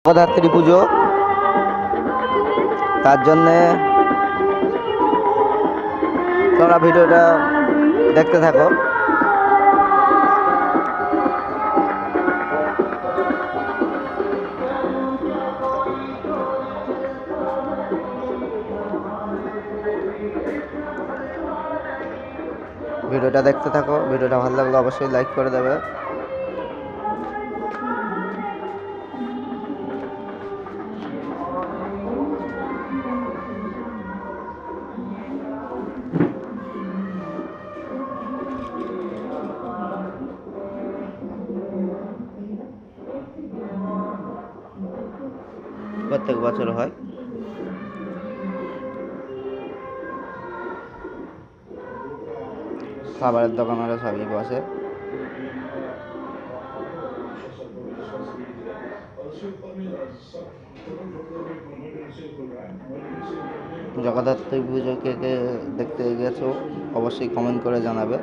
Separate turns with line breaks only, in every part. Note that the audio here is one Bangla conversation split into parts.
জগদ্ধাত্রী পুজো, তার জন্যে তোমরা ভিডিওটা দেখতে থাকো। ভিডিওটা দেখতে থাকো। ভিডিওটা ভালো লাগলে অবশ্যই লাইক করে দেবে। প্রত্যেক বছর হয়। খাবারের দোকানেরা সবই বসে। জগদ্ধাত্রী পুজো কে কে দেখতে গেছো অবশ্যই কমেন্ট করে জানাবে।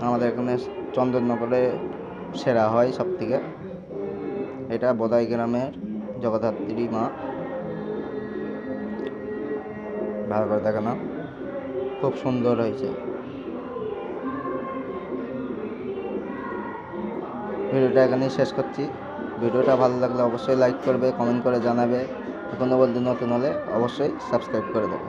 আমাদের এখানে চন্দননগরে সেরা হয় সব থেকে। এটা বোদাই গ্রামের জগদ্ধাত্রী মা। ভালো করে দেখে না, খুব সুন্দর হয়েছে। ভিডিওটা এখানেই শেষ করছি। ভিডিওটা ভালো লাগলে অবশ্যই লাইক করবে, কমেন্ট করে জানাবে। এখনো বলতে নতুন হলে অবশ্যই সাবস্ক্রাইব করে দেবে।